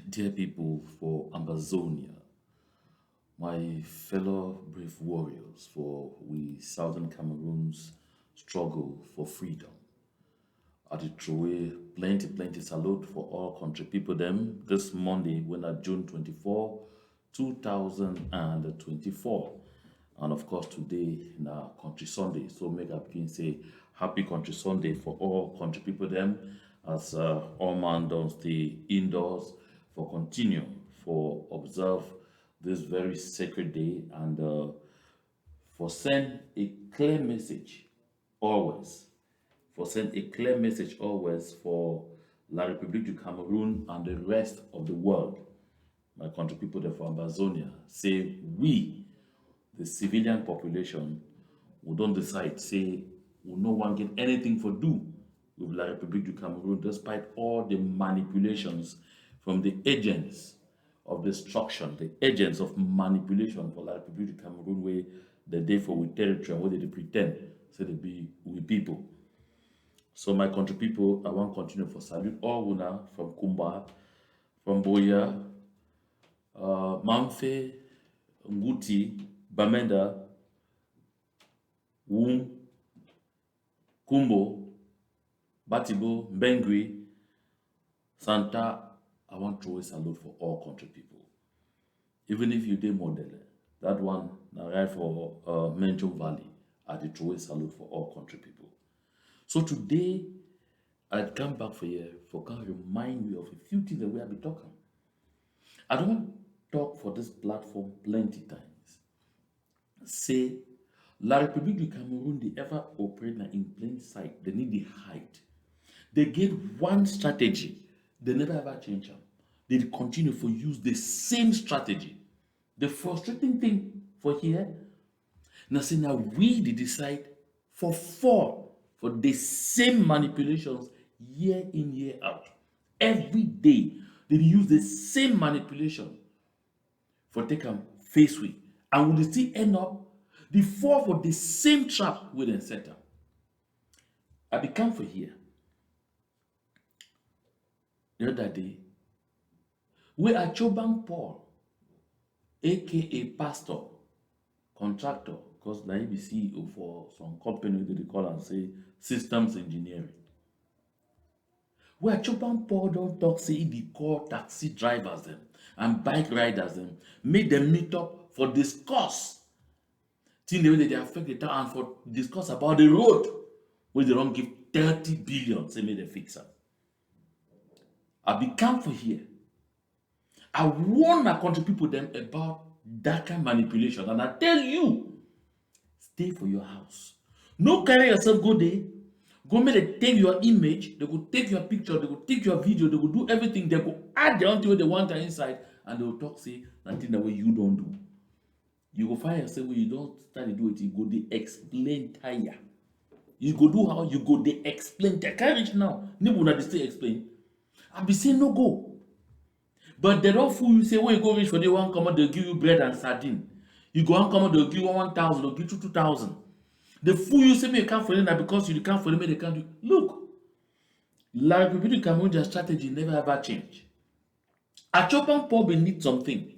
Dear people for Amazonia, my fellow brave warriors for we Southern Cameroon's struggle for freedom. I did throw away plenty salute for all country people them this Monday when at June 24, 2024. And of course today na country Sunday. So make I begin say happy country Sunday for all country people them as all man don't stay indoors for continue for observe this very sacred day and for send a clear message always for La République du Cameroon and the rest of the world. My country people there from Amazonia say we, the civilian population, we don't decide, say we no one get anything for do with La République du Cameroon despite all the manipulations from the agents of destruction, the agents of manipulation for La République du Cameroon where the day for with territory and where they pretend say they be we people. So my country people, I want to continue for salute all una from Kumba, from Boya, Mamfe, Nguti, Bamenda, Wum, Kumbo, Batibo, Bengui, Santa. I want to throw a salute for all country people. Even if you did model, that one now right for Menchum Valley, I did throw a salute for all country people. So today, I'd come back for you for kind of remind me of a few things that we have been talking. I don't talk for this platform plenty times. Say, La République du Cameroon, they ever operate in plain sight. They need the height. They get one strategy. They never ever change them. They continue to use the same strategy. The frustrating thing for here, now say now we decide for the same manipulations year in, year out. Every day, they use the same manipulation for take them face with. And will still end up the fall for the same trap with them set up. I become for here. The other day, we Achobang Paul, aka pastor, contractor, because now he be CEO for some company that they call and say systems engineering. Where Achobang Paul don't talk say he call taxi drivers them and bike riders them, make them meet up for discuss thing the way they affect the town and for discuss about the road where they don't give 30 billion, say make them fix it. I become for here. I warn my country people them about that kind of manipulation. And I tell you, stay for your house. No carry yourself go there. Go make they take your image, they go take your picture, they go take your video, they go do everything, they go add their own thing they want inside, and they will talk, say, nothing that way you don't do. You go find yourself when you don't start to do it, you go they explain tire. You go do how you go they explain tire. Can't reach now. Nibu na they still explain. I be saying no go. But they don't fool you say when you go reach for the one come out, they'll give you bread and sardine. You go and come out, they'll give you 1,000, they'll give you 2,000. The fool you say me you can't for them that because you can't for them, they can't do. Look, La République du Cameroon, their strategy never ever change. Achobang Paul need something.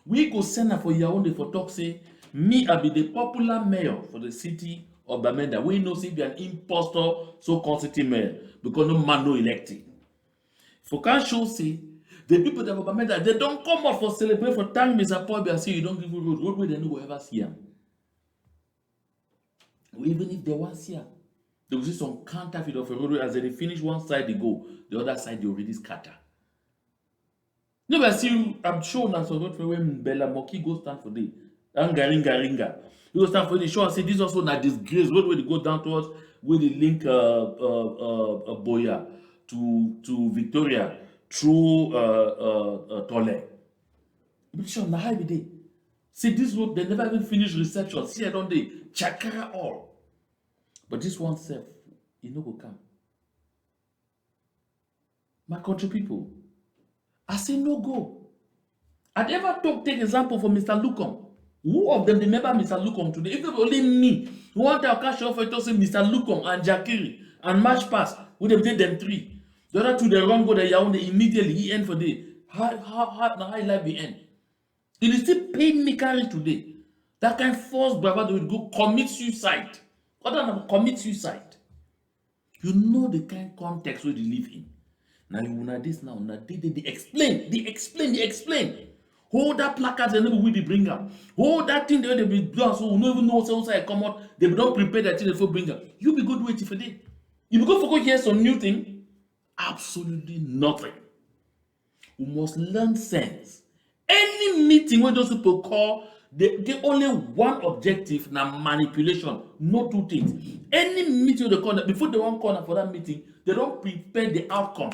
We go send her for Yaoundé for talk say, me I be the popular mayor for the city of Bamenda. We know say be an impostor, so-called city mayor, because no man no elected. For can show say, the people that were Bamenda, they don't come out for celebrate for thank Mr. Paul and say you don't give you road where they no go ever see him. Even if they want see him, they will see some counterfeit of a road as they finish one side they go, the other side they already scatter. Never see you, I'm sure now so road for when Bella Moki go stand for the Ringa. You go stand for the show and say this also not disgrace road where they go down towards where they link Boya to Victoria through Tole. But sure, now how be they? See this road, they never even finish reception. See, I don't they chakara all. But this one self, it no go come. My country people, I say no go. I'd ever take example for Mr. Lukom. Who of them remember Mr. Lukom today? If it only me, who want to cash offer to say Mr. Lukom and Jakiri and March Pass, would have take them three. The other two they run go the Yaoundé immediately he end for day. how life be end. It is still pain me carry today. That kind of false bravado will go commit suicide. Other than commit suicide. You know the kind of context where they live in. Now you una this now, una they explain. Hold that placard they never will they bring up. Hold that thing they be do so we no even know so I come out. They don't prepare that thing before bring up. You be good waiting for them. You be go for go hear some new thing. Absolutely nothing. We must learn sense. Any meeting where those people call, they only one objective na manipulation, no two things. Any meeting they call, before they want call for that meeting, they don't prepare the outcome.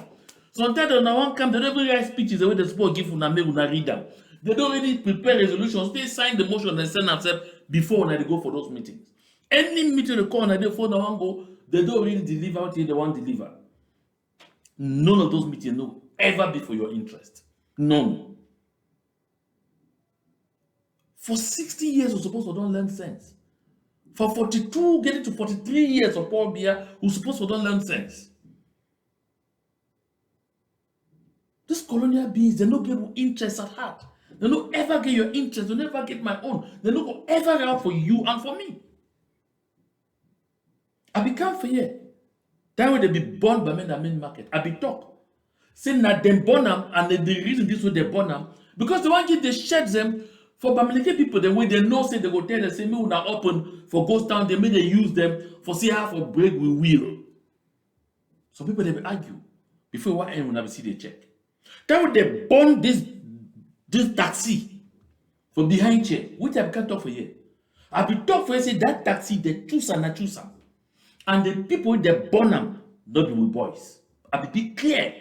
Sometimes they don't come, they don't even write speeches the way they're supposed to give una make una read them. They don't really prepare resolutions. They sign the motion and send themselves before when they go for those meetings. Any meeting they call and they before they want go, they don't really deliver what they want to deliver. None of those meetings will ever be for your interest. None. For 60 years, we're supposed to don't learn sense. For 42, getting to 43 years of Paul Biya, we're supposed to don't learn sense. These colonial beings, they don't get interest at heart. They don't ever get your interest. They never get my own. They don't ever out for you and for me. I become for here. That way they be born Bamenda main market. I be talk. Say na them born them and the reason this way they born them because the one give they shed them for Bamileke people the way they know say they go tell them say me una open for ghost town they may they use them for see half of break we will. Some people they will argue before one end when I see the check. That way they born this taxi from behind chair which I can't talk for here. I be talk for you say that taxi they choose and choose am. And the people they born them not be with boys. I be clear.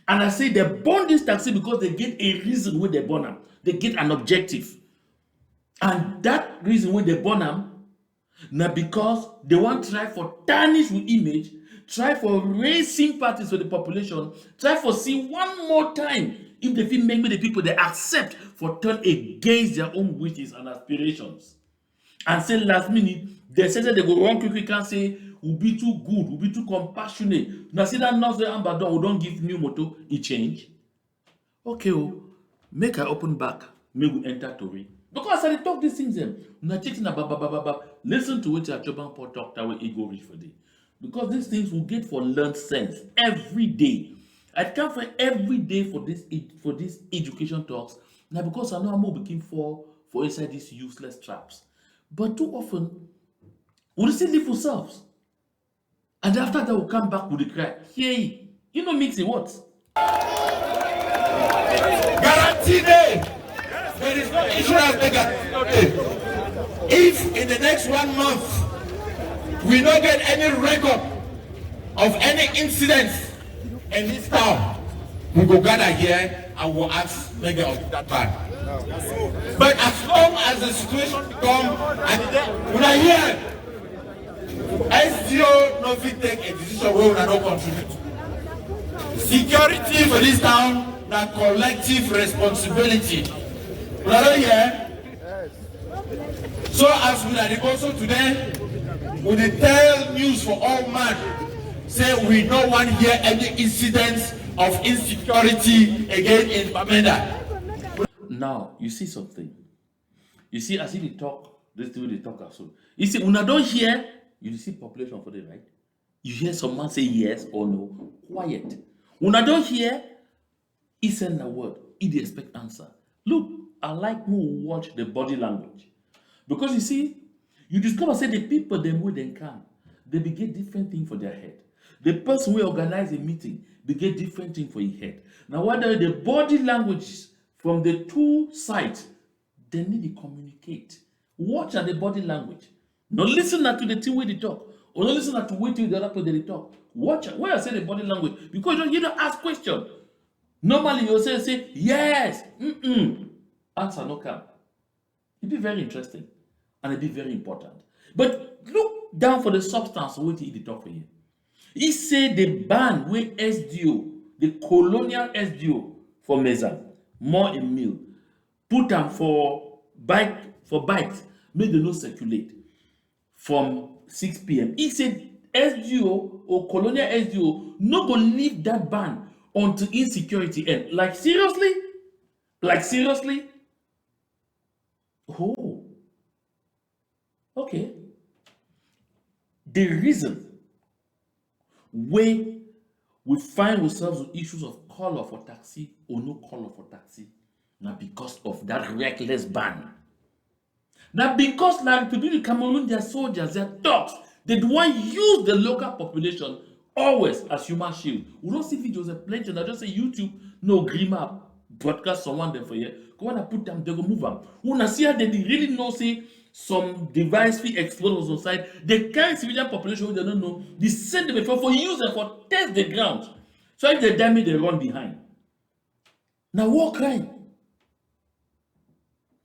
And I say they born this taxi because they get a reason where they born them. They get an objective. And that reason where they born them, now because they want to try for tarnish with image, try for raise sympathies for the population, try for see one more time if they feel make the people they accept for turn against their own wishes and aspirations. And say last minute, they say that they go wrong quickly can say will be too good, will be too compassionate. Now see that nurse ambassador we don't give new motto, it change. Okay, oh, make I open back, make we enter Tori. Because I talk these things them. Now checking about listen to what Achobang Paul talk that way ego reach for day. Because these things will get for learned sense every day. I come for every day for this education talks. Now because I know I'm looking for inside these useless traps. But too often, we still live for ourselves. And after that, we'll come back with the cry. Hey, you know mixing what? Guaranteed there is no insurance guarantee. If in the next 1 month we don't get any record of any incidents in this town, we go gather here and we'll ask mega of that ban. But as long as the situation become and when I hear SDO no fit take a decision where we don't contribute. Security for this town na collective responsibility. We don't hear. So as we are also today, we dey tell news for all man. Say we no want hear any incidents of insecurity again in Bamenda. Now you see something. You see, as if they talk, this the way they talk also. You see, when I don't hear, you see population for them, right? You hear someone say yes or no, quiet. When I don't hear, he send a word, he expect answer. Look, I like who watch the body language. Because you see, you discover say the people them where they come, they be get different thing for their head. The person who organize a meeting, they get different thing for his head. Now, whether the body languages from the two sides, they need to communicate. Watch at the body language. Not listen to the thing where they talk, or not listen to wait till the other people they talk. Watch where I say the body language because you don't ask question. Normally you say yes, answer no come. It be very interesting and it be very important. But look down for the substance of what he talk for you. He said the ban where SDO, the colonial SDO for Meza, more a meal, put them for bikes, make them not circulate from 6 p.m. He said SDO or colonial SDO not gonna leave that ban until insecurity end. Like seriously? Like seriously? Oh, okay. The reason why we find ourselves with issues of color for taxi or no color for taxi, now because of that reckless ban. Now because la Republic of Cameroon, their soldiers, their dogs, they do want use the local population always as human shield. We don't see videos of plenty. I just say YouTube, no grima broadcast someone there for you. Go on and put them, they go move them. When I see how they really know say some device we explode on side, they carry civilian population they don't know. They send them before for use them for test the ground. So if they damage, they run behind. Now war crime.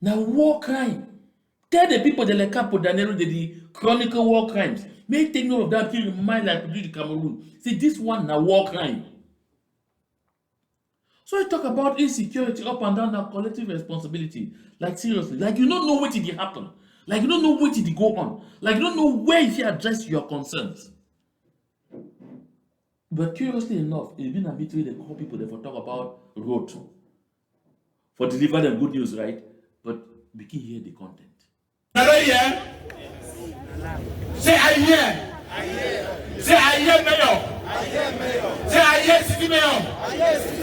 Now war crime. Tell the people de la Capo Danero the chronicle war crimes. May take note of that to remind like the Cameroon. See this one now war crime. So I talk about insecurity up and down that collective responsibility. Like seriously, like you don't know what did happen. Like you don't know what did go on. Like you don't know where you address your concerns. But curiously enough, it's been a bit where they call people they for talk about road for deliver them good news, right? But we can hear the content. Another year. Say I hear. Say I hear mayor. Say I hear city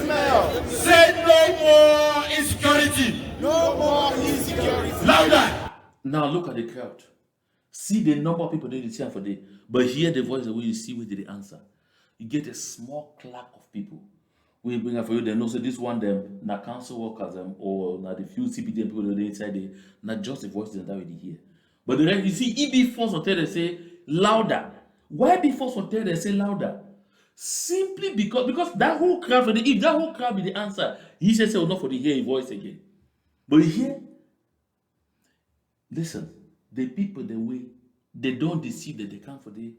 mayor. Say no more insecurity. No more insecurity. Louder. Now look at the crowd. See the number of people they see for day, but hear the voice the way you see where they answer. You get a small clack of people. We bring up for you, they know so this one them na council workers or na the few CPD people that they inside there, not just the voice that we hear. But the rest, you see, EB force hotel they say louder. Why be force hotel they say louder? Simply because that whole crowd for the if that whole crowd be the answer, he says say not for the hear a voice again. But here, listen, the people the way they don't deceive that they come for the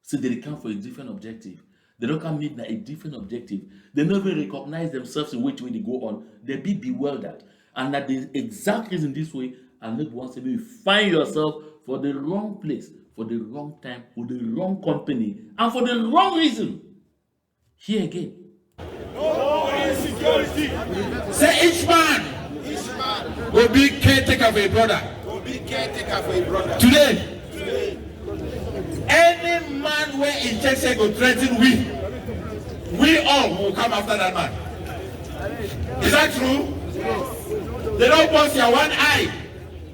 so they come for a different objective. They don't come meet a different objective. They never recognize themselves in which way they go on. They be bewildered. And that the exact reason this way, and not once you find yourself for the wrong place, for the wrong time, for the wrong company, and for the wrong reason. Here again. No more insecurity. Say each man will be caretaker for a brother. Will be caretaker for a brother. Today, any man where injection go threaten we all will come after that man. Is that true? They don't bust your one eye.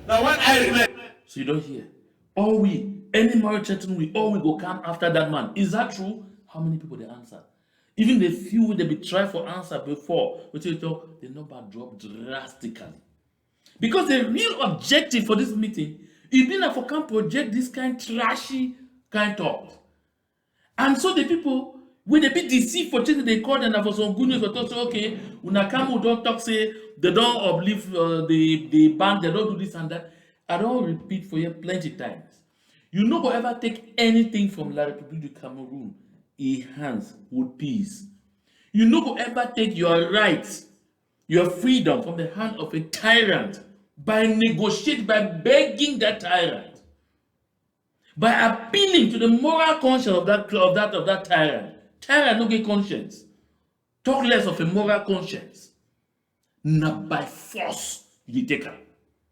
Now one eye remain. So you don't hear. All we, any marriage threatening we, all we go come after that man. Is that true? How many people they answer? Even the few they be try for answer before, which you talk, the number drop drastically. Because the real objective for this meeting is being for can project this kind trashy kind talk. And so the people, when they be deceived for things they call them for some good news, but say, okay, when I come don't talk, say they don't uplift the bank, they don't do this and that. I don't repeat for you plenty times. You no go ever take anything from La République du Cameroon in hands with peace. You no go ever take your rights, your freedom from the hand of a tyrant by negotiating, by begging that tyrant. By appealing to the moral conscience of that tyrant. Tyrant no get conscience. Talk less of a moral conscience. Not by force you take her.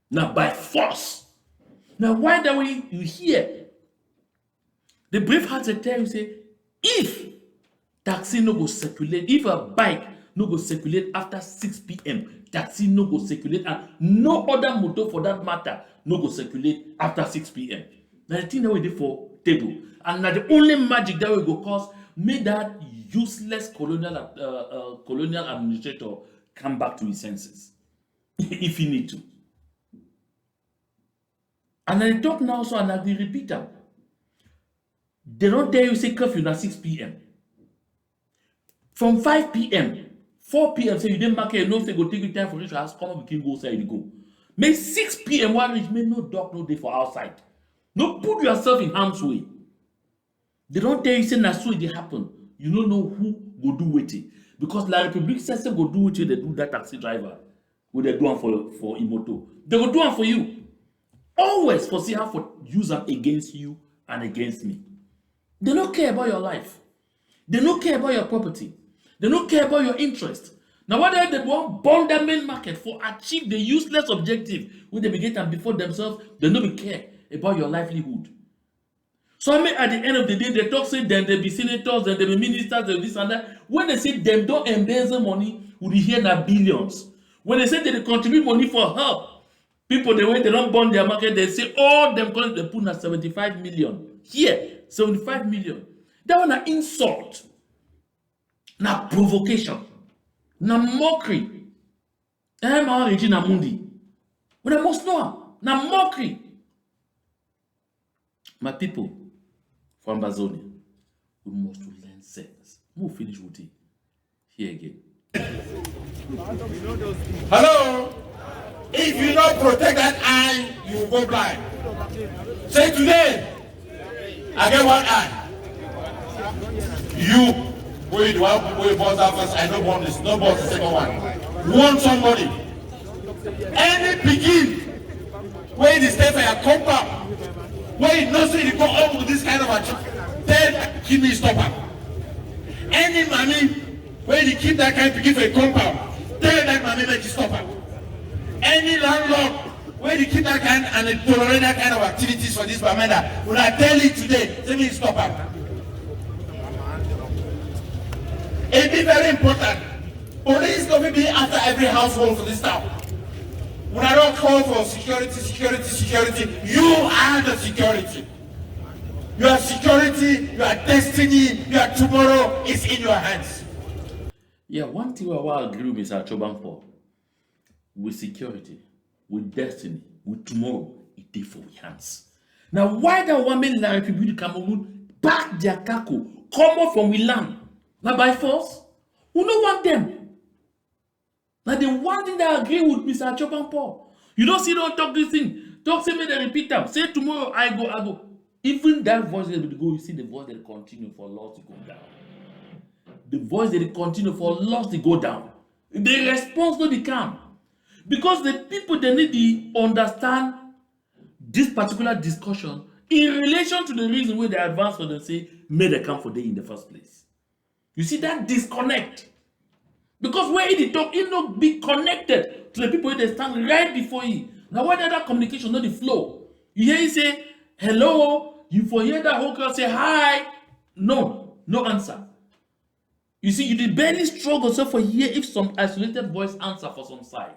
Not by force. Now why that way you hear the brave hearts tell you say if taxi no go circulate, if a bike no go circulate after 6 p.m., taxi no go circulate and no other motor for that matter no go circulate after 6 p.m. Now the thing that we did for table, and now the only magic that we go cause made that useless colonial administrator come back to his senses, if he need to. And I talk now, so and I will repeat them. They don't tell you say curfew at 6 p.m. From 5 p.m., 4 p.m. say you didn't mark it, no say go take your time for reach your house, come up, we can go outside, you go. Make 6 p.m. one reach, make no dog no day for outside. No put yourself in harm's way. They don't tell you say na so it happen. You don't know who go do with it. Because La République says they go do with you, they do that taxi driver. What they do one for Imoto. They go do one for you. Always foresee how for use them against you and against me. They don't care about your life. They don't care about your property. They don't care about your interest. Now, whether they want burn their main market for achieve the useless objective when they be get and before themselves, they no be care about your livelihood. So I mean, at the end of the day, they talk say then they be senators, then they be ministers, they be this and that. When they say them don't embezzle money, we be hear na billions. When they say they contribute money for help, people the way they don't burn their market, they say all them college they put na 75 million. Here, 75 million. That one an insult, na provocation, na mockery. Ma Regina Mundi. But I must know, na mockery. My people from Amazonia, we must learn sense. We'll finish with it. Here again. Hello? If you don't protect that eye, you will go blind. Say today, I get one eye. You, wait, wait, boss that first. I don't want this. No boss the second one. Want somebody. Any begin where the step for your compound, where you know say you go on with this kind of a then give me stop up. Any money where you keep that kind of begin for a compound, tell that money make you stop up. Any landlord where you keep that kind and tolerate that kind of activities for this Bamenda, when I tell you today, tell me stop up. It be very important. Police don't be after every household for this town. When I don't call for security, you are the security. Your security, your destiny, your tomorrow is in your hands. Yeah, one thing I agree with Mr. Achobang for. With security, with destiny, with tomorrow, it is for we hands. Now, why that woman like people in Cameroon back their kako, come up from we land? Now by force? We don't want them. Now the one thing that I agree with Mr. Achobang Paul. You don't see don't talk this thing. Talk say me they repeat them. Say tomorrow I go. Even that voice that will go, you see the voice that continue for loss to go down. The voice that continue for loss to go down. The response no be calm. Because the people they need to understand this particular discussion in relation to the reason why they advance for them say may they come for them in the first place. You see that disconnect. Because where he talk, he not be connected to the people that stand right before you. Now why that communication not the flow? You hear he say hello, you for hear that whole crowd say hi. No answer. You see, you did barely struggle so for hear if some isolated voice answer for some side.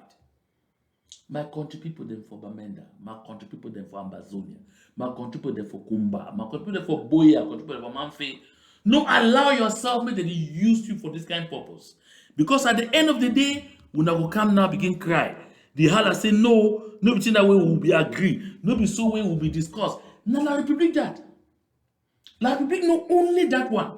My country people them for Bamenda, my country people them for Amazonia, my country people them for Kumba, my country people them for Boya, my country people them for Manfe. No, allow yourself make that they use you for this kind of purpose. Because at the end of the day, when I go come now begin cry. The holla say no between that way will be agree, no be so way will be discussed. Now La Republic that. La Republic no only that one.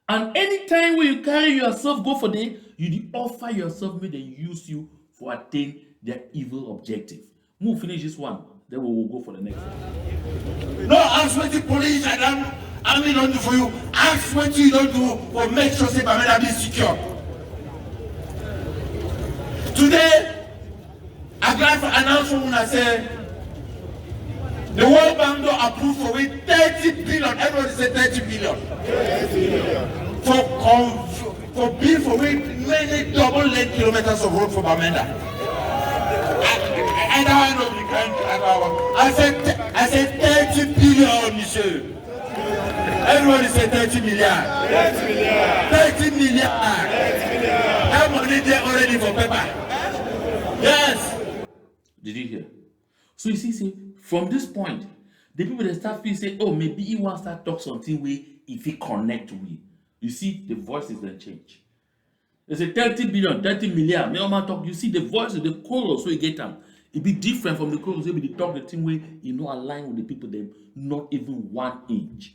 And anytime when you carry yourself go for them, you offer yourself make they use you for attain their evil objective. We'll finish this one, then we will go for the next one. No, ask what the police and army don't do for you. Ask what you don't do for make sure say Bamenda be secure. Today, I'm glad for announcement when I say the World Bank don't approve for it 30 billion. Everybody say 30 billion. 30 billion. For build for it many double lane kilometers of road for Bamenda. And I know you can't. I said 30 billion, monsieur. Everybody say 30 million. 30 million. 30 million. That money there already for paper. Yes. Did you hear? So you see, from this point, the people that start feel say, oh, maybe he wants to start talk something way if he connect with. You see, the voices then change. They say 30 billion, 30 million. Talk. You see the voice of the chorus, so you get them. It be different from the chorus. Maybe they talk the thing way you know align with the people them not even 1 inch.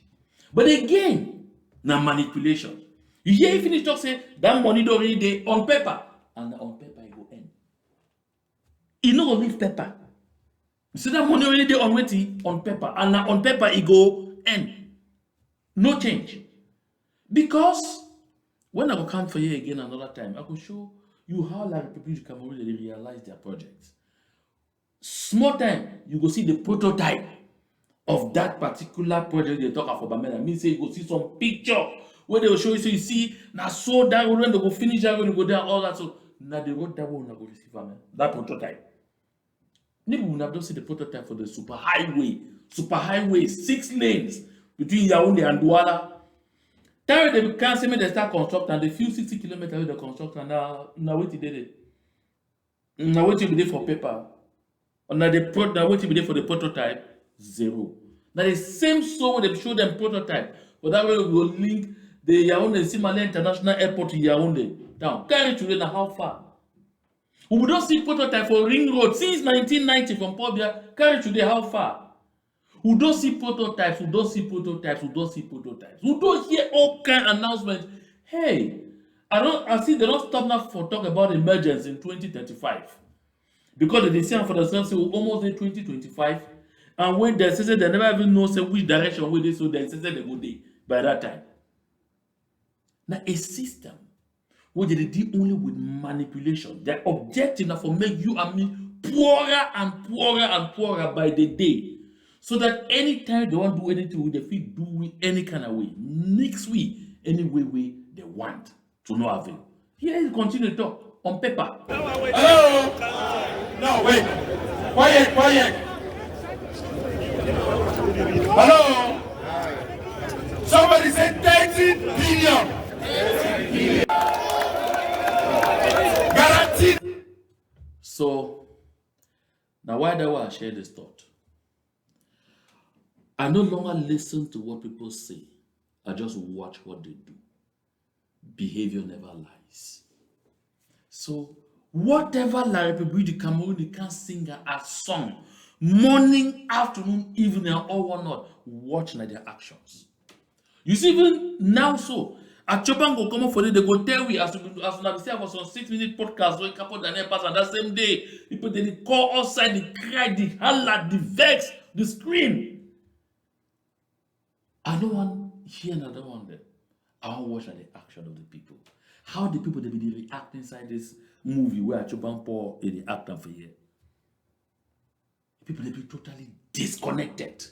But again, now manipulation. You hear if finish talk say that money don't really dey on paper, and on paper it go end. It no go leave paper. You see that money already dey on wetin on paper, and now on paper it go end. No change. Because when I go come for you again another time, I go show you how La Republic Cameroon they realize their projects. Small time, you go see the prototype of that particular project they talk about Bamenda. Means say you go see some picture where they will show you, so you see, now so that when they go finish that, when you go there, all that. So now they wrote that one, go receive that prototype. Maybe we have just see the prototype for the super highway, 6 lanes between Yaoundé and Douala. Then they can't say me they start constructing, and they few 60 kilometers with the construction. Now what did they? Now what you be there for paper? Or now what you be there for the prototype? Zero. Now the same so when they show them prototype, but that way we will link the Yaoundé Simale International Airport to Yaoundé. Now carry today now how far? We don't see prototype for Ring Road since 1990 from Pobia. Carry today how far? We don't see prototypes. We don't hear all kind of announcements. Hey, I see they don't stop now for talk about emergence in 2035. Because they say for themselves, we almost in 2025. And when they say they never even know say which direction we they, so they say they go there by that time. Now a system where they deal only with manipulation. Their objective now for make you and me poorer and poorer by the day. So that anytime they want to do anything with the feet, do it any kind of way. Mix we any way they want to no avail. Here you continue to talk on paper. Hello? No, wait. Quiet. Hello? Somebody said 30 billion. Guaranteed. So now why do I share this thought? I no longer listen to what people say. I just watch what they do. Behavior never lies. So whatever La République du Cameroun they can sing a song, morning, afternoon, evening, or whatnot, watch like their actions. You see, even now, so Achobang go come up for it, they go tell we as we say for some 6-minute podcast, so a couple of pass, and that same day, people they call outside, they cry, they holler, they vex, they scream. I don't want here and I don't want them. I want to watch like the action of the people. How the people they be react inside this movie where Achobang Paul is the actor for here. People they be totally disconnected.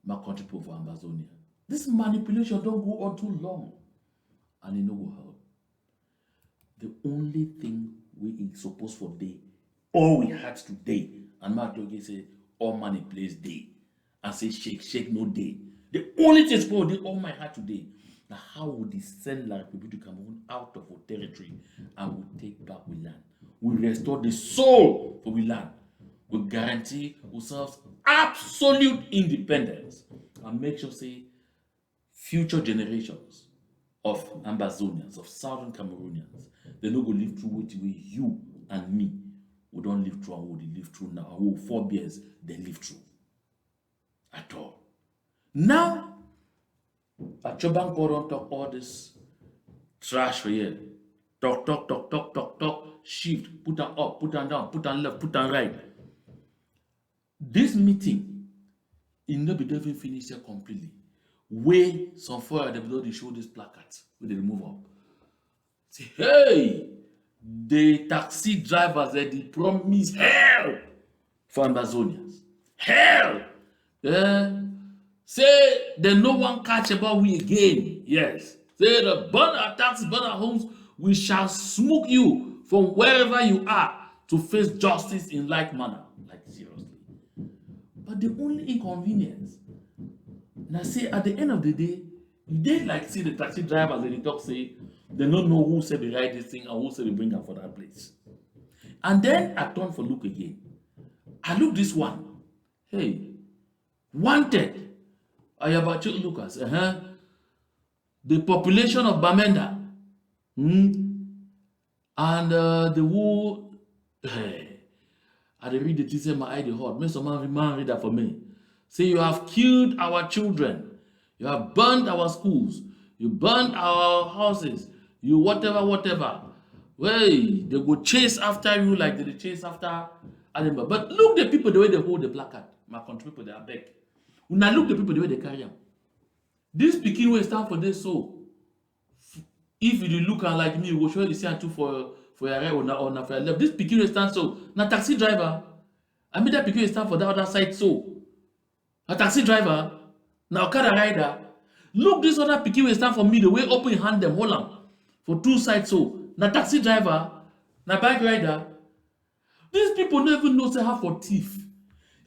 My country people for Amazonia. This manipulation don't go on too long. And it no go help. The only thing we is supposed for day, all we had today, and my dog say all money plays day. And say shake no day. The only thing for the all my heart today. Now how would they send La République du Cameroun out of our territory and we take back we land? We restore the soul for we land. We guarantee ourselves absolute independence and make sure say future generations of Ambazonians, of Southern Cameroonians, they no go live through what way you and me we don't live through and what they live through now. And 4 years they live through. At all. Now, Achobang don't talk all this trash for you. Talk, shift, put on up, put on down, put on left, put on right. This meeting, it not be even finished here completely. Where some four of them they show this placards, where they remove up. Say, hey, the taxi drivers they promise hell for Ambazonians. Hell! Say they no one catch about we again. Yes. Say the burn our taxes, burn our homes, we shall smoke you from wherever you are to face justice in like manner. Like seriously. But the only inconvenience, now say at the end of the day, they like see the taxi drivers they talk say they don't know who said they write this thing and who said they bring them for that place. And then I turn for look again. I look this one. Hey. Wanted. Ayabacho Lucas. The population of Bamenda. And the who. Hey. I read the teacher my eye the hot. May someone read that for me. Say you have killed our children. You have burned our schools. You burned our houses. You whatever. Hey, they go chase after you like they chase after animal. But look the people the way they hold the placard. My country people they are back. Now look the people the way they carry them. This pikin will stand for this so. If you look and like me, you will show you see two for your right or for your left. This pikin will stand so. Now taxi driver. I mean that pikin will stand for the other side so. A taxi driver. Now car rider. Look, this other pikin will stand for me the way open hand them hold am for two sides. So na taxi driver, na bike rider. These people don't even know say how for thief.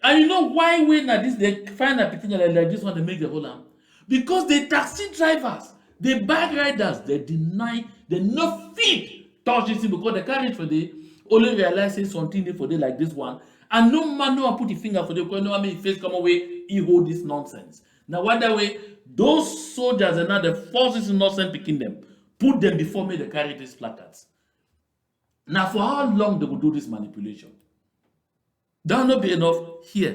And you know why when na this they find a pikin like this one they make the whole am? Because the taxi drivers, the bike riders, they deny, they no fit touch this thing because they can't reach for the only realize say something dey for day like this one. And no man no one put the finger for the because no one make face come away, he hold this nonsense. Now what that way, those soldiers and now the forces innocent picking them, put them before me they carry these placards. Now for how long they will do this manipulation? That will not be enough here.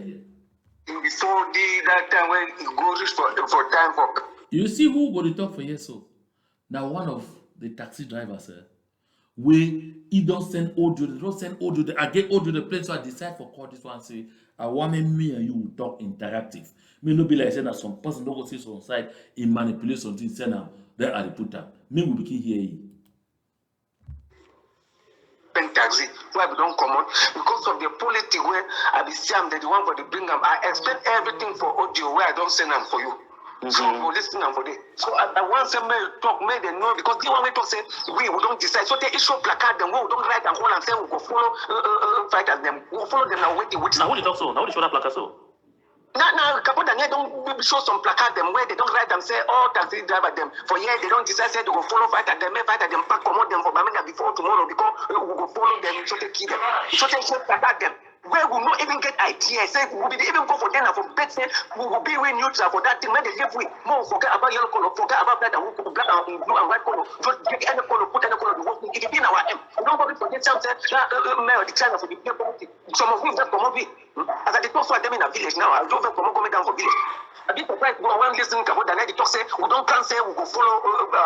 Before that time when it goes for time for. You see who go to talk for here so? Now one of the taxi drivers where he don't send audio, they don't send audio, I get audio the place, so I decide for call this one say, I want me and you will talk interactive. Me no be like saying that some person don't go see some side, he manipulate something, send them, there are the put up. Me will be here. Taxi where we don't come on because of the politics where I be see the one for the bring them. I expect everything for audio where I don't send them for you. So for listening and for this. So I want some talk, may they know because the one we talk say we don't decide. So they issue placard them, we don't write and hold and say we go follow fighters them. We follow them now waiting. Now what you talk so? Now what you show that placard so? Now, Kabodanya don't show some placard them where they don't write them say all taxi driver them for here they don't decide say they go follow fight at them, fight at them, pack commode them for Bamenda before tomorrow because we go follow them, so they kill them, so they show placard them. Where we not even get ideas, say we will even go for dinner for bed, say we will be with neutral for that thing. When they live with more forget about yellow color, forget about that and black and blue and white color. Just get any color, put any color. It be in our M. We don't want to forget something. Mayor the China for the people. Some of them just come up with. As I talk for them in a village now, I don't come down for village. I be surprised when one listening to what they talk say we don't can say we go follow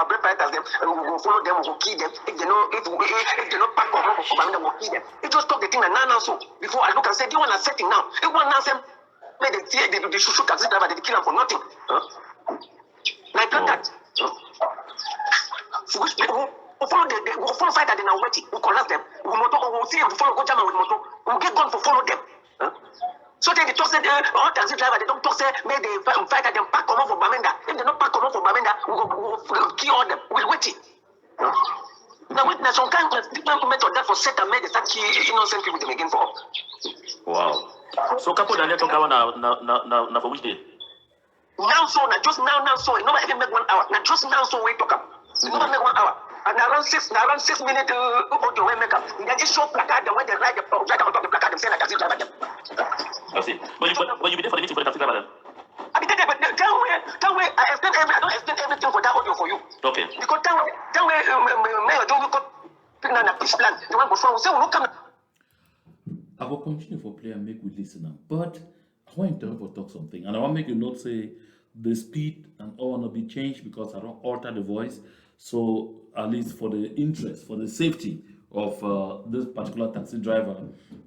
bread fighters them and we go follow them, we go kill them. If they know if they not pack up for them, we go kill them. It just talk the thing and now so before I look and say, do you want a setting now? If one now say may they shoot taxi driver, they kill them for nothing. Like that. So which people we follow fighter then waiting, we collapse them. We motor we see them follow go jam with motor. We get gun for follow them. So then they talk say all taxi driver they don't talk say may they fight at them pack come off for Bamenda. If they not pack come off for Bamenda, we go kill all them. We'll wait it. Now witness some kind of different method that for set and made the start innocent people them again for. Wow. So couple Daniel talk about now for which day? Now so just now so it never even make 1 hour. Now just now so we talk up. It never make 1 hour. And around 6 minutes audio we make up. Then just show placard the way they write the right on top of the placard them say like taxi driver them. I see. But you be there for the meeting for the taxi driver then? I be there, but tell me I don't explain everything for that audio for you. Okay. Because tell me mayor don't look up na peace plan. The one go from say we no come. I will continue for play and make we listen now. But I want to for talk something. And I want to make you note say the speed and all not be changed because I don't alter the voice. So at least for the interest, for the safety of this particular taxi driver,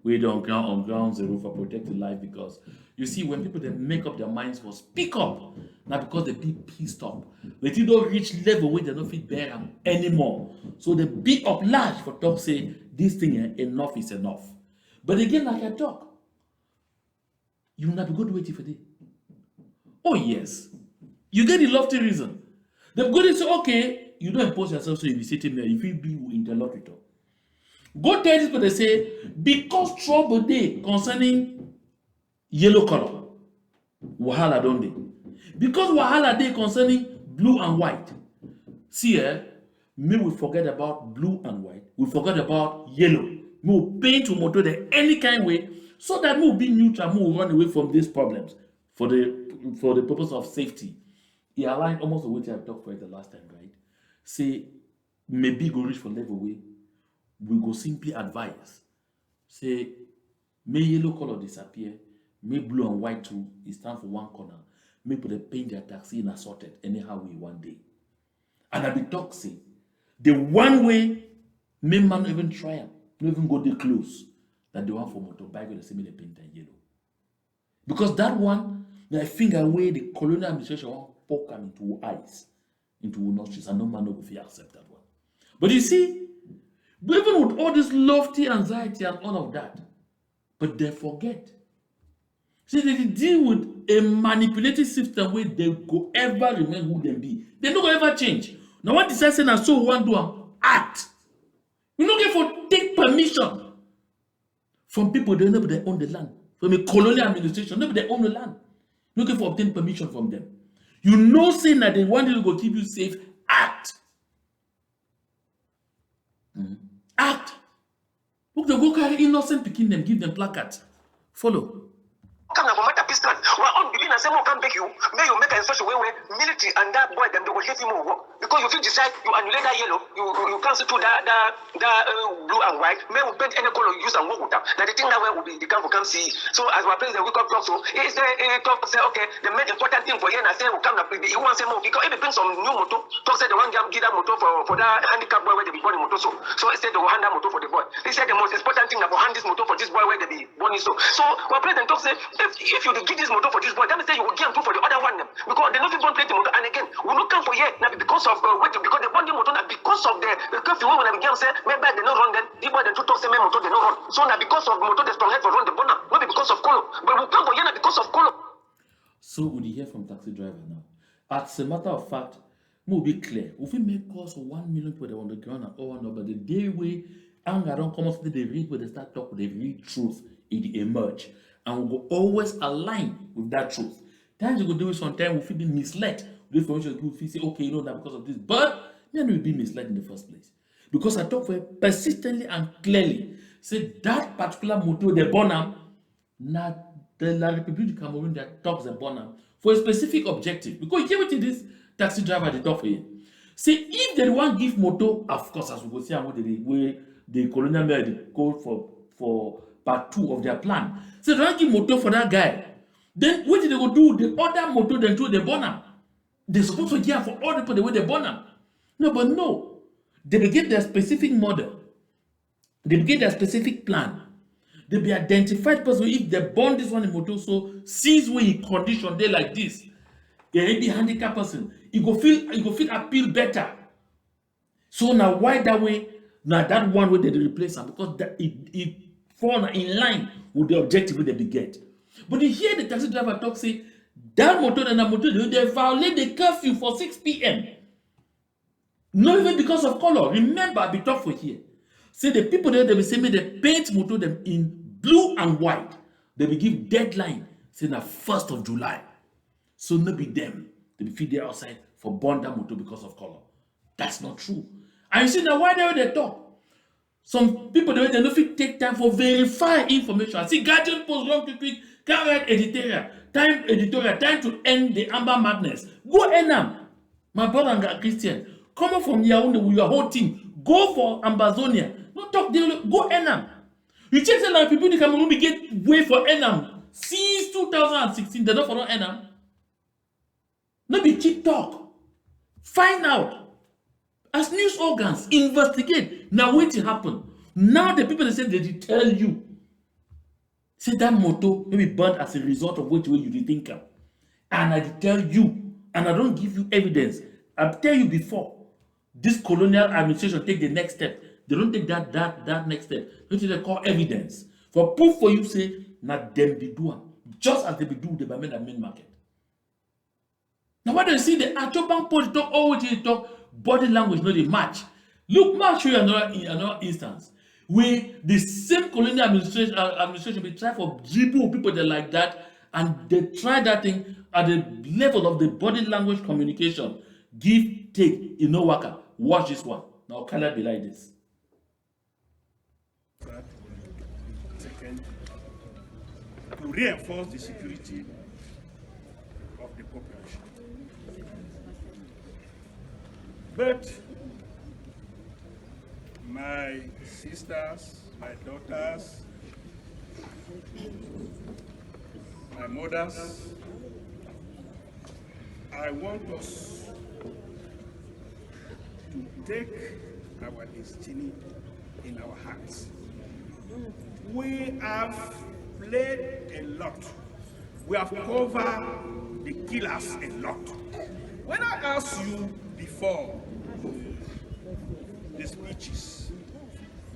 we don't on ground zero for protected life because you see when people they make up their minds for speak up, not because they be pissed off. They don't reach level where they don't fit bear them anymore. So they be up large for talk say this thing enough is enough. But again, like I talk, you will not be good waiting for this. Oh yes, you get the lofty reason. They're going to say, okay, you don't impose yourself so you be sitting there, you feel be interlocutor. Go tell this, but they say, because trouble day concerning yellow color, wahala don't they? Because wahala day concerning blue and white. See, me we forget about blue and white, we forget about yellow. Me will paint to motor the any kind way, so that me will be neutral, me will run away from these problems for the purpose of safety. He aligned almost the way I talked for it the last time, right? Say, maybe go reach for level way, we go simply advise. Say, may yellow color disappear, may blue and white too, it stand for one corner. May put the paint their taxi in assorted anyhow way one day. And I be talk say, the one way, may man even try them, not even go there close, that the one for motorbike will say me the paint and yellow. Because that one, I think away the colonial administration want poke them into eyes, into nostrils, and no man will accept that one. But you see, even with all this lofty anxiety and all of that, but they forget See, they deal with a manipulative system where they go ever remain who they be. They don't go ever change. Now what decide say na so we wan do am act. We no get for take permission from people they know they own the land. From a colonial administration, nobody they own the land. No get for obtain permission from them. You know saying that they want to go keep you safe, act. Act. Look, they go carry innocent pikin them, give them placards. Follow. Come now, matter peace plan. We're on begin and say, "Mo come back you. May you make it in such a way where military and that boy them they will let him work because you feel decide you annulate that yellow, you cancel to that blue and white. May we paint any color you use and work with them. Now the thing that way will be the camp will come see. So as our president we come talk so is there talk say okay the main important thing for here and I say we come now you want to say more because if they bring some new motor talk say they want give that motor for that handicap boy where they be born motor so instead they will hand that motor for the boy. They said the most important thing that will hand this motor for this boy where they be born so our president talk say if you give this motor for this boy, that means you will give two for the other one them because they not even play the motor. And again, we not come for here now because of because they born the motor now because of the curfew when we give say maybe they not run then the boy they two talk say motor they not run. So now because of motor they strong head for run the born not because of color, but we come for here now because of color. So we hear from taxi driver now. As a matter of fact, we'll be clear. If we make calls for 1 million people on the ground and all but the day we anger don't come out, they read where they start talking, they read truth, it emerge. And we will always align with that truth. Times we go do it sometimes we feel be misled. The information people feel say, okay, you know that because of this. But then we'll be misled in the first place. Because I talk for persistently and clearly. Say that particular motor they born am, not the La Republic of Cameroon that talks the born am for a specific objective. Because you hear what this taxi driver they talk for you. Say if they want give motor, of course, as we go see and what the colonial mayor call for part 2 of their plan. So they don't give motor for that guy. Then what did they go do? The other motor then do the bonam. They're supposed to give for all the people the way they bonam. No, but no. They begin their specific model. They begin their specific plan. They be identified person if they born this one in motor, so since when he condition they like this, they be handicapped person, he go feel appeal better. So now why that way? Now that one way they replace him because that it fall in line with the objective they get. But you hear the taxi driver talk say that motor and that motor they violate the curfew for 6 p.m. Not even because of color. Remember, I be talk for here. Say the people there they will say me they paint motor them in blue and white. They will give deadline say na 1st of July. So no be them. They be feed there outside for burn that motor because of color. That's not true. And you see now why they talk. Some people they don't fit take time for verify information. I see Guardian post long quick, can't write editorial, time to end the amber madness. Go Enam, my brother and Christian. Come up from Yaoundé with your whole team. Go for Ambazonia. No talk deal. Go Enam. You check the like people in Cameroon we get way for Enam since 2016. They don't follow Enam. No be cheap talk. Find out. As news organs, investigate. Now what will happen? Now the people they say they tell you. Say that motor may be burnt as a result of which way you think am. And I tell you, and I don't give you evidence. I tell you before, this colonial administration take the next step. They don't take that next step. They call evidence. For proof for you say, not them be doing. Just as they be do the Bamenda main market. Now what they see the Achobang post talk always talk body language not a match. Look, I'll show you another instance where the same colonial administration be try for dribble people that like that, and they try that thing at the level of the body language communication. Give, take, you know waka. Watch this one. Now color be like this. Second, to reinforce the security of the population. But my sisters, my daughters, my mothers, I want us to take our destiny in our hands. We have played a lot. We have covered the killers a lot. When I asked you before the speeches,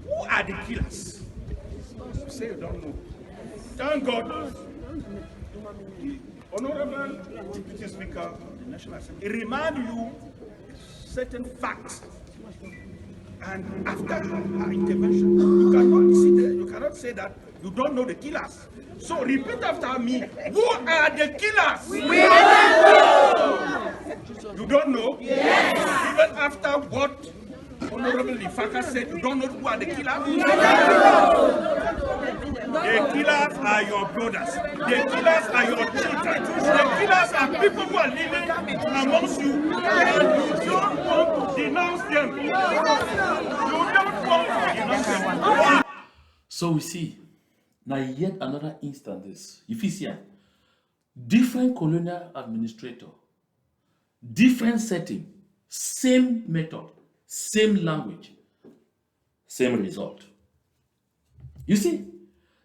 who are the killers? You say you don't know. Thank God. the Honorable Deputy Speaker of the National Assembly remind you certain facts. And after her intervention, you cannot sit there, you cannot say that you don't know the killers. So repeat after me, who are the killers? We don't know. You don't know? Yes. Even after what Honorable Lifaka said, you don't know who are the killers? The killers are your brothers. The killers are your children. The killers are people who are living amongst you. And you don't want to denounce them. You don't want to denounce them. So we see, now yet another instance, if you see, different colonial administrator, different setting, same method, same language, same result. You see,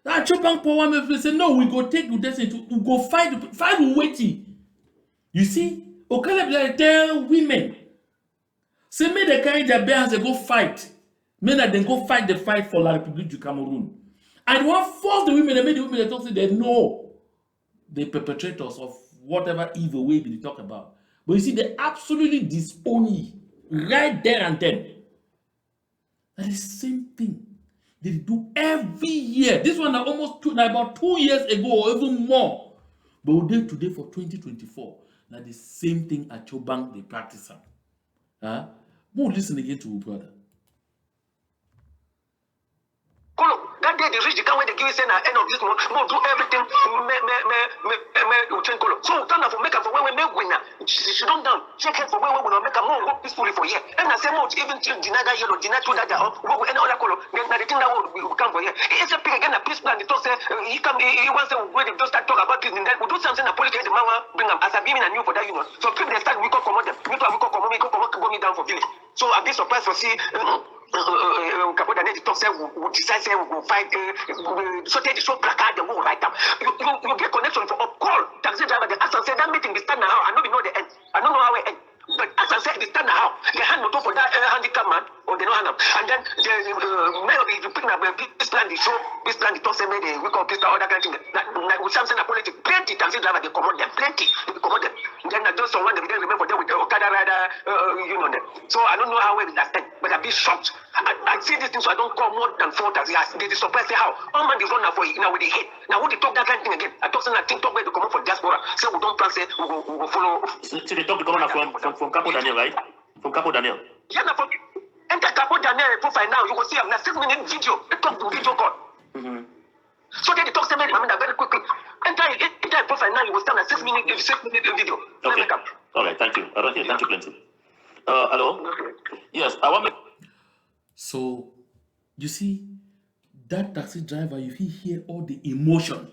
that Achobang power may say, no, we go take the destiny, we go fight waiting. You see, Okale tell women, say, may they carry their bears, they go fight. May that they go fight the fight for La Republique du Cameroon. And one force the women, they made the women they talk, say they know the perpetrators of whatever evil way they talk about. But you see, they absolutely disown you right there and then. That is the same thing they do every year. This one almost about 2 years ago or even more. But we did today for 2024. Now the same thing at Achobang they practice. More listen again to your brother. That day they reach the camp where they give us at end of this month, we'll do everything. So turn for make up for when we make winner. She don't down. Check it for when we will make a more work peacefully for here. And I say more even deny that yellow, deny to that any other color. Then the thing that will come for here. It's a pick again a peace plan. They talk say he wants to when they just start talk about peace. Then we do something that politics the man bring up as a being and new for that union. So people they start we call command them. We call command me down for village. So I've been surprised to see Kapoda Neti talk say we decide say we go fight so they show placard they will write them. You get connection for a call taxi driver the answer say that meeting be stand now. I know we know the end. I don't know how it end. But as I said, they stand now. They hand motor for that handicap man, or they don't hand up. And then the mayor, if you pick up this plan, they show this plan, they talk say maybe we call this other kind of thing. Like with something politics, plenty taxi driver they command them, plenty they command them. Then I just someone they didn't remember them with the Okada rider, them. So I don't know how well that end, but I've been shocked. I see these things, so I don't call more than 4 taxi. They surprised say how. All man they run now for you now with the head. Now when they talk that kind of thing again, I talk something I think talk where they come up for diaspora. Say we don't plan say we go follow. So they talk to come from Capo Daniel, right? From Capo Daniel. Yeah, now from enter Capo Daniel profile now, you will see a 6-minute video. They talk to video call. So they talk to me very quickly. Enter profile now, you will stand a 6-minute video. Okay. All right, thank you. Thank you plenty. Hello? Yes, I want to... So, you see, that taxi driver, if he hear all the emotion,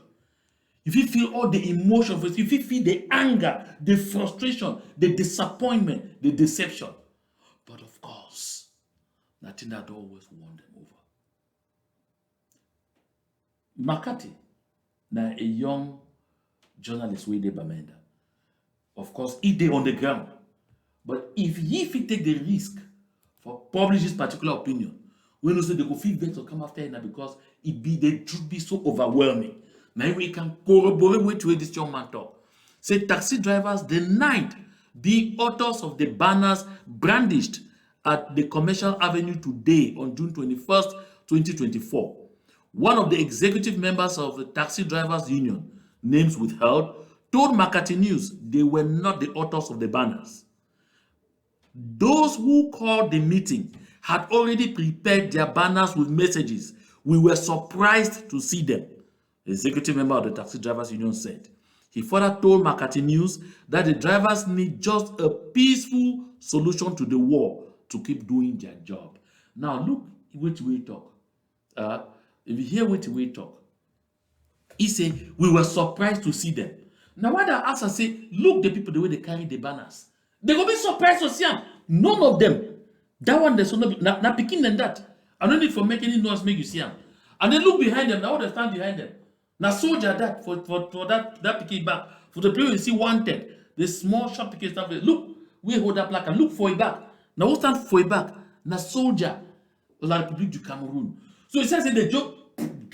if you feel all the emotion, if you feel the anger, the frustration, the disappointment, the deception. But of course, nothing that always won them over. Makati, now a young journalist with the Bamenda. Of course, he did on the ground. But if he take the risk for publish this particular opinion, we know say they go feel better to come after him because the truth be so overwhelming. Now we can corroborate with way this young man talk. Say taxi drivers denied the authors of the banners brandished at the Commercial Avenue today on June 21st, 2024. One of the executive members of the Taxi Drivers Union, names withheld, told Makati News they were not the authors of the banners. Those who called the meeting had already prepared their banners with messages. We were surprised to see them, the executive member of the Taxi Drivers Union said. He further told Makati News that the drivers need just a peaceful solution to the war to keep doing their job. Now look which way talk. If you hear which way talk, he said, we were surprised to see them. Now why the answer say, look the people the way they carry the banners. They go be surprised to see them. None of them. That one there's no now picking than that. I don't need for make any noise make you see them. And then look behind them. Now they stand behind them. Now soldier that for that picking back. For the people you see wanted. The small shop picking stuff. Look, we hold that plaque and look for it back. Now who stand for it back? Now soldier La Republique du Cameroon. So it says in the joke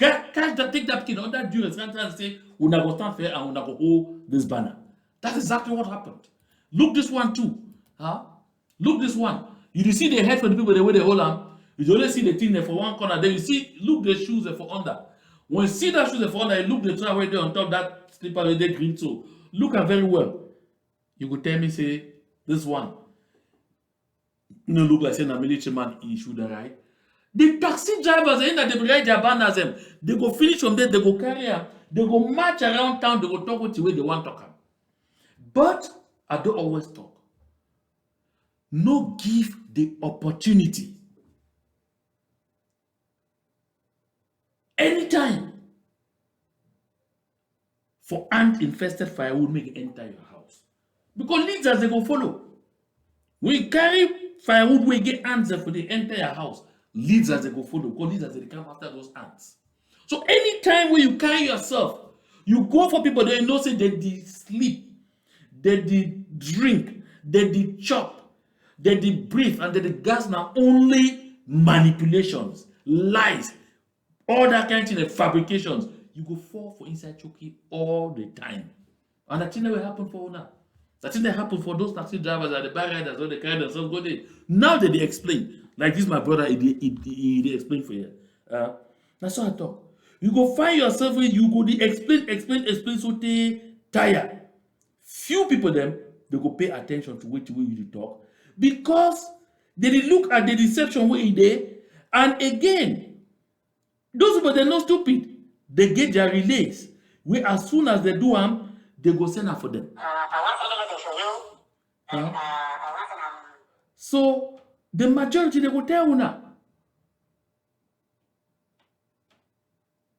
Catch that, take that kid under duress and say, "Una go stand fair and una go hold this banner." That's exactly what happened. Look this one too. Huh? Look this one. You see the head for the people the way they hold them. You only see the thing there for one corner. Then you see, look the shoes there for under. When you see that shoes there for under, you look the try right there on top that slipper with the green toe. Look at very well. You could tell me, say, this one. No look like saying a military man, he should arrive. The taxi drivers, they ride their banners, they go finish from there, they go carry them, they go march around town, they go talk with the way they want to talk. But I don't always talk. No give the opportunity. Anytime for ant-infested firewood make enter your house. Because leaders they go follow. When you carry firewood, we get ants for the entire house. Leads as they go follow, because leads as they come after those ants. So anytime when you carry yourself, you go for people that you know say they did sleep, they did drink, they did chop, they did breathe, and they did gas now only manipulations, lies, all that kind of thing, fabrications. You go fall for inside choky all the time. And that thing that will happen for now. That thing that happened for those taxi drivers and the bike riders, so they carry themselves go there. Now that they explain, like this, my brother, he explained for you. That's what I talk. You go find yourself where you go explain, so they tired. Few people them they go pay attention to what you talk because they look at the deception where it there, and again, those people they're not stupid. They get their relays. Where as soon as they do them, they go send up for them. So the majority they will tell you now.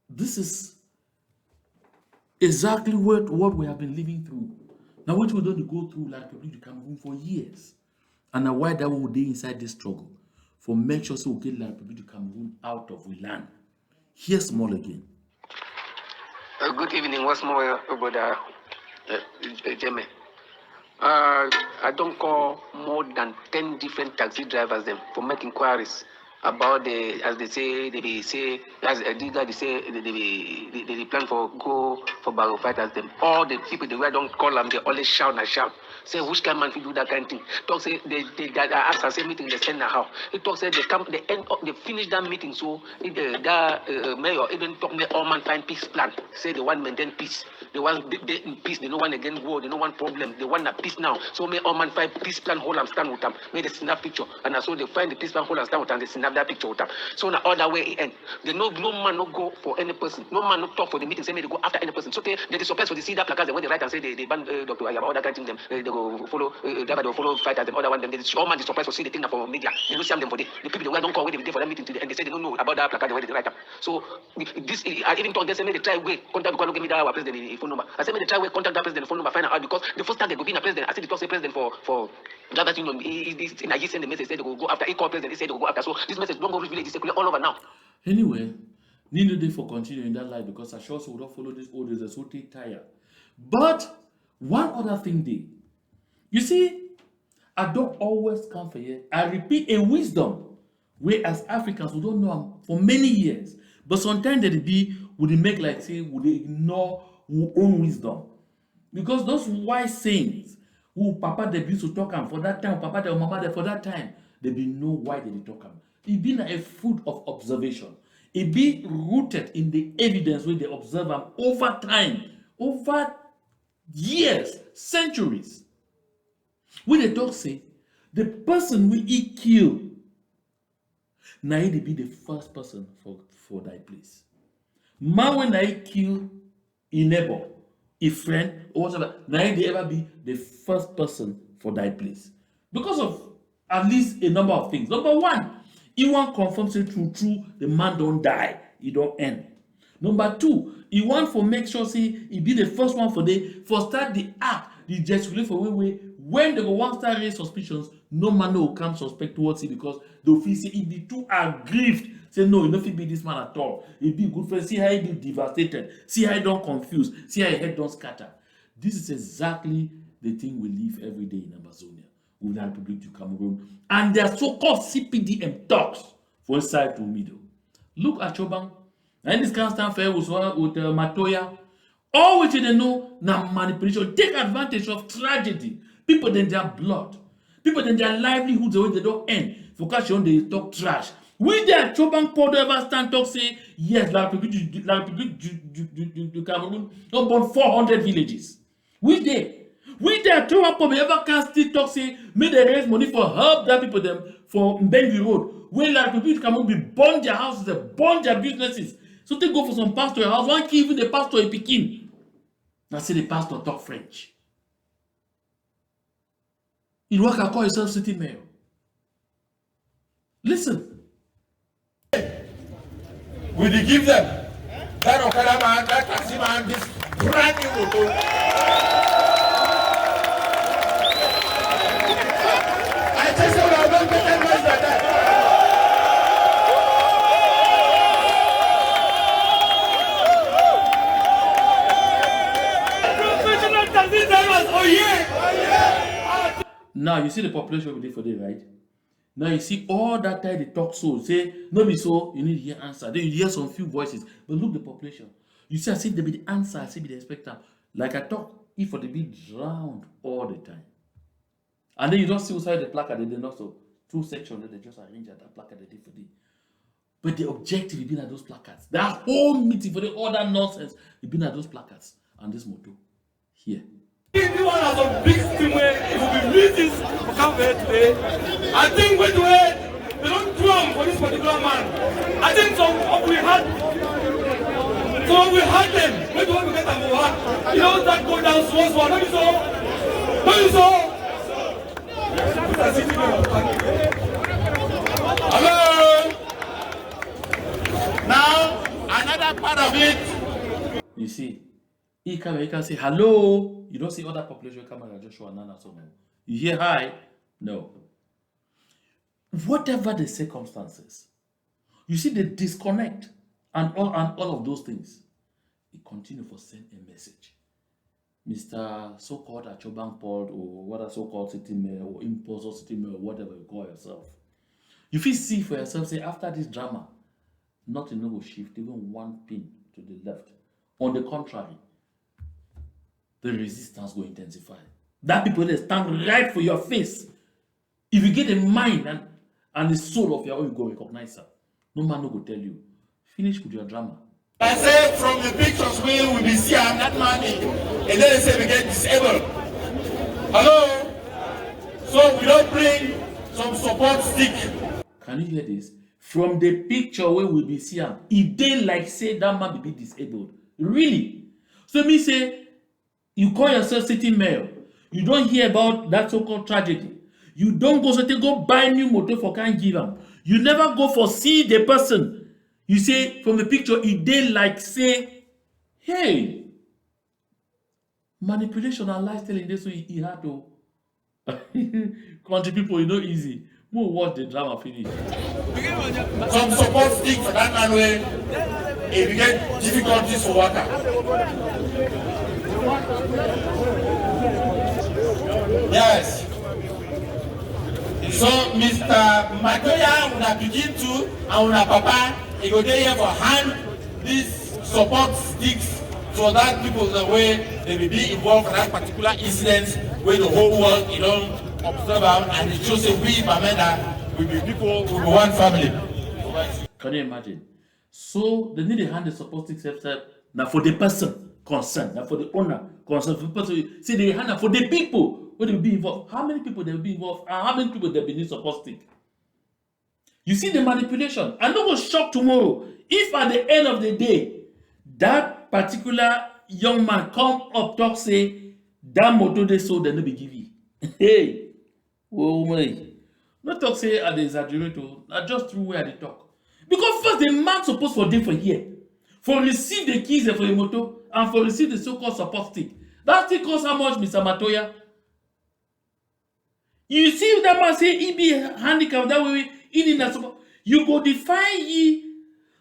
This is exactly what we have been living through. Now what we don't go through like Republic of Cameroon for years. And now why that we would be inside this struggle for make sure so we get like Republic of Cameroon out of we land. Here's small again. Good evening once more, brother Jeme. I don't call more than 10 different taxi drivers them for make inquiries about the, as they say, as a digger, they say they plan for go for barrel fighters them. All the people the way don't call them, they always shout and shout. Say which kind man will do that kind of thing. Talk say they ask and say meeting they send how. They talk say they come they end up they finish that meeting so that mayor even talk me all man find peace plan. Say they want maintain peace. They want they in peace. They no want against war. They no want problem. They want a peace now. So may all man find peace plan hold and stand with them. May they snap picture and so they find the peace plan hold and stand with them. They snap that picture with them. So now other way it end. They no man no go for any person. No man no talk for the meeting. Say may they go after any person. So they suppress for the see that placard when they write and say they ban Dr. Ayaba all that kind of thing. They go follow driver. They go follow fighters. Them other one them. They all man they suppress for see the thing for media. They don't see them for the people they don't call when they for that meeting today and they say they don't know about that placard when they write them. So this I even told them say may they try wait contact because give me that our president phone number. I say may they try wait contact that president phone number find out because the first time they go be in a president. I say the talk say president for drivers union. He send the message say they go after. He call president. He say they go after. So this message don't go reach village. It's circulate all over now. Anyway, need no day for continuing that life because I sure so will not follow this old is so tired. But one other thing there, you see, I don't always come for you. I repeat a wisdom where as Africans we don't know them for many years, but sometimes they be would they make like say would they ignore our own wisdom because those wise sayings who Papa they used to talk for that time, Papa they Mama they for that time they be know why they talk them. It be a fruit of observation. It be rooted in the evidence where they observe them over time, over years, centuries. When they talk say, the person we kill, now he be the first person for that place. Man when I kill a neighbor, a friend, or whatever, now they ever be the first person for that place. Because of at least a number of things. Number one, he want confirm say true the man don't die, he don't end. Number two, he want for make sure say he be the first one for start the act, the gesticulate for way when they go one start raise suspicions, no man will come suspect towards it because they feel say if the two are grieved, say no, you don't fit be this man at all. He be good friend, see how he be devastated, see how he don't confuse, see how his head don't scatter. This is exactly the thing we live every day in Amazonia. With the Republic of Cameroon and their so-called CPDM talks for side to middle. Look at Achobang. And this can't stand fair with Matoya. All which they know now manipulation. Take advantage of tragedy. People then their blood. People then their livelihoods the way they don't end. For cash they talk trash. We there Achobang Port ever stand talk say yes, like people do Cameroon don't burn 400 villages. We there. We there Achobang Port ever can still talk say make they raise money for help that people them for Mbengi Road. Where like people Cameroon be burn their houses, they burn their businesses. So they go for some pastor house, one key even the pastor in Pekin. Now see the pastor talk French. You work and call yourself city mayor. Listen. We dey give them that Okada man, that taxi man, this brand new motor. I just said I don't get that much like that. Now you see the population we did for day, right? Now you see all that time they talk so say no be so you need to hear answer. Then you hear some few voices, but look the population. You see, I see they be the answer, I see be the expectant. Like I talk, if for the be drowned all the time. And then you don't see inside the placard, they not so two sections that they just arrange at that placard they did for the. But the objective is being at those placards. That whole meeting for the all that nonsense is being at those placards and this motto here. Everyone has a big thing where it will be meetings for come here today. I think wait, they don't drum for this particular man. I think so we had them. Wait, we get them over. You know that go down small. Don't you so? Don't you so? Hello. Now another part of it. You see, he can say hello. You don't see other population come and just show another so no. You hear hi? No. Whatever the circumstances, you see the disconnect and all of those things. He continue for send a message. Mr. So-called Achobang Port or what are so-called city mayor or imposter city mayor or whatever you call yourself. You feel see for yourself, say after this drama, nothing will shift even one pin to the left. On the contrary, the resistance will intensify. That people that stand right for your face. If you get the mind and the soul of your own, you go recognize her. No man no go tell you. Finish with your drama. I say from the pictures where we be see I'm not money, and then they say we get disabled. Hello? So we don't bring some support stick. Can you hear this? From the picture where we be see him, if they like say that man be disabled. Really? So me say, you call yourself city mayor. You don't hear about that so-called tragedy. You don't go buy new motor for can't give them. You never go for see the person. You say from the picture, if they like say, hey, manipulation and lies telling this way he had to. Country people, you know easy. More watch the drama finish. Some support stick for that man where if you get difficulties for water. Yes. So Mr. Matoya will begin to and will papa he go there here for hand these support sticks so that people the way they will be involved in that particular incident where the whole world you don't observe and it shows a we Bamenda will be people will be one family. Can you imagine? So they need to hand the support sticks now for the person concerned, now for the owner concerned, for the person. See they hand for the people who will be involved. How many people they will be involved and how many people they will need support stick? You see the manipulation. I'm not going to shock tomorrow if at the end of the day that particular young man come up talk say that motor they sold they no be give you. Hey, oh my! Not talk say I dey exaggerate o. Na just through where they talk. Because first the man supposed for dey for here for receive the keys for the motor and for receive the so-called support stick. That still cost how much, Mr. Matoya? You see that man say he be handicapped that way. You go define ye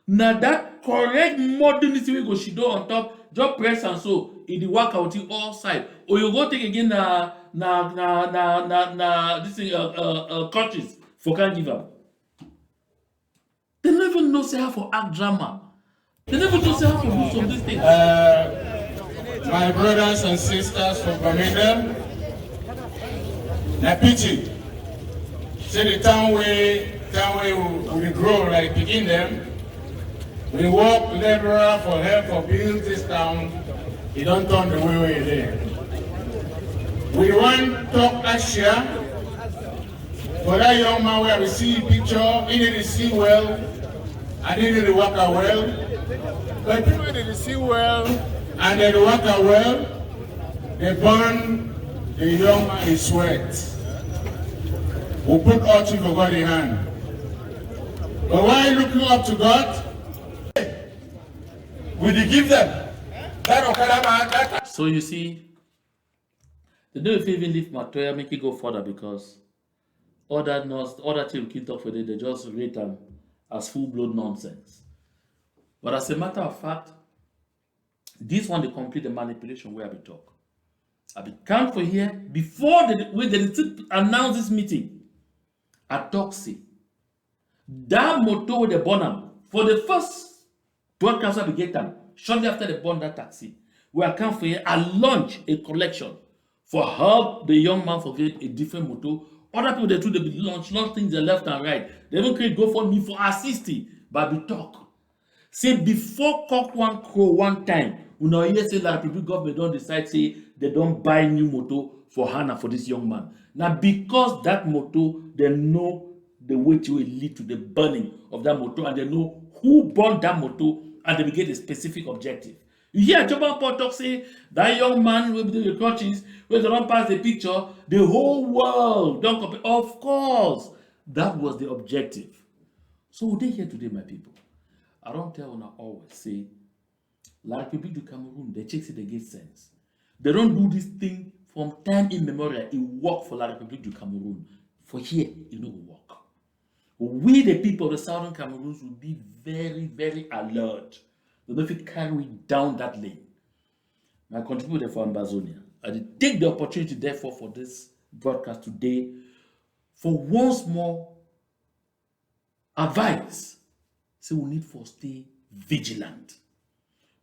na that correct modernity we go shido on top, just press and so in the work out all side. Or you go take again this thing countries for can't give up. They don't even know say how for act drama. They never to say how to do some of these things. My brothers and sisters from Bamenda, na pity. Say the town where we grow like begin them. We work laborer for help for build this town. It don't turn the way it is. We want talk Asia for that young man where we see picture, he didn't see well, and he didn't work out well. But people didn't see well and they work out well, they burn the young man in sweat. We put all things for God in hand. But while looking up to God, we give them that Okada man, that. So you see, they don't even leave Matoya make it go further because other thing we keep talk for them, they just rate them as full-blown nonsense. But as a matter of fact, this one they complete the manipulation where I be talk. I be come for here before when they announce this meeting. I talk say that motor with the bonham for the first broadcast I be get them shortly after they burn that taxi. Where I come for here, I launch a collection for help the young man for get a different motor. Other people they do they launch things they left and right. They even create GoFundMe for assisting, but we talk. Say before cock one crow one time, we know here say that people government don't decide say they don't buy new motor for Hannah for this young man. Now because that motor, they know the way to lead to the burning of that motor and they know who burned that motor and they will get a specific objective. You hear Achobang Paul talk say that young man with the crutches, when they don't pass the picture, the whole world don't compare. Of course, that was the objective. So they here today, my people. I don't tell when I always say, like people do Cameroon, they check say they get sense. They don't do this thing from time immemorial. It work for La Republic du Cameroon. For here, it no work. We, the people of the southern Cameroons, will be very, very alert. They don't fit carry down that lane. I contribute for Ambazonia. I did take the opportunity, therefore, for this broadcast today, for once more advice. Say we need to stay vigilant.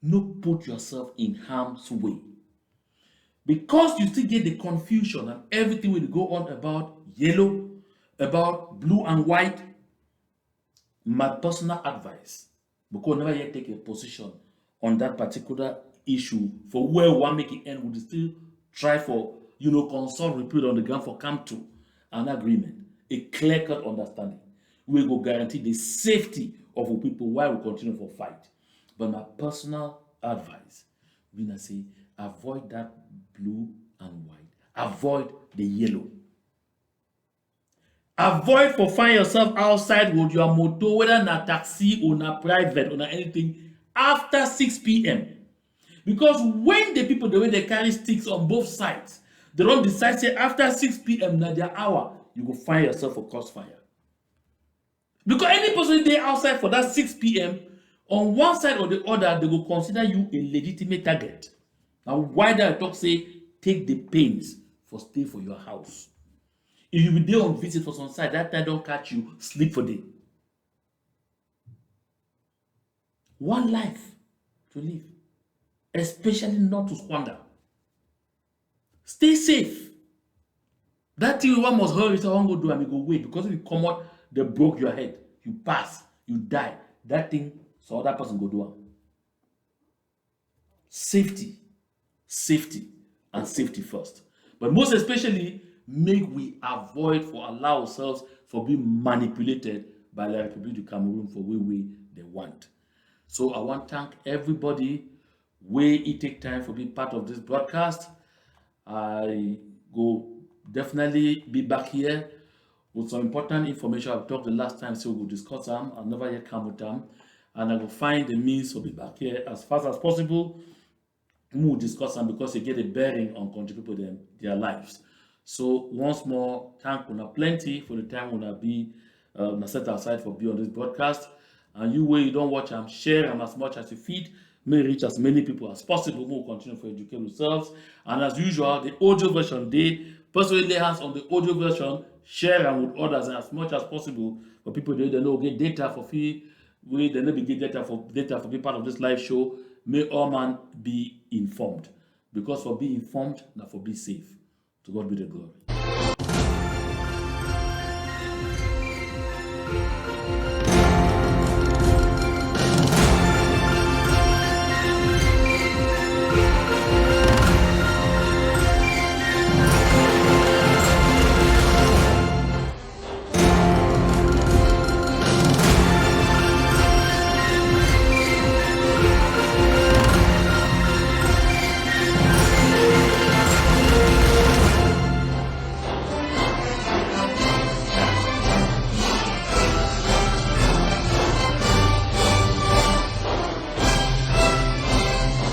No put yourself in harm's way. Because you still get the confusion and everything will go on about yellow, about blue and white. My personal advice, because never yet take a position on that particular issue for where we want to make it end, we still try for, consult repeat on the ground for come to an agreement, a clear-cut understanding. We will guarantee the safety of our people while we continue for fight. But my personal advice, we gonna say, avoid that blue and white. Avoid the yellow. Avoid for find yourself outside with your motor, whether na taxi or na private or na anything, after 6 p.m. Because when the people, the way they carry sticks on both sides, they don't decide, say, after 6 p.m. na their hour, you will find yourself for crossfire. Because any person there outside for that 6 p.m., on one side or the other, they will consider you a legitimate target. Now, why do I talk, say, take the pains for stay for your house? If you be there on visit for some side, that time don't catch you, sleep for day. One life to live, especially not to squander. Stay safe. That thing one must hurry, so I won't go do and you go wait. Because if you come out, they broke your head. You pass, you die. That thing, so other person go do it. Safety, safety, and safety first. But most especially, make we avoid for allow ourselves for being manipulated by the Republic of Cameroon for way they want. So I want to thank everybody where it take time for being part of this broadcast. I go definitely be back here with some important information. I've talked the last time, so we'll discuss them. I'll never yet come with them. And I will find the means to be back here as fast as possible. We'll discuss them because they get a bearing on contribute them their lives. So once more, thank you plenty for the time when I be set aside for be on this broadcast. And you where you don't watch them, share them as much as you feed. May reach as many people as possible. We'll continue to educate yourselves. And as usual, the audio version, they personally lay hands on the audio version, share them with others as much as possible for people they know get data for free We the never get data for be part of this live show. May all man be informed. Because for being informed, not for be safe. To God be the glory.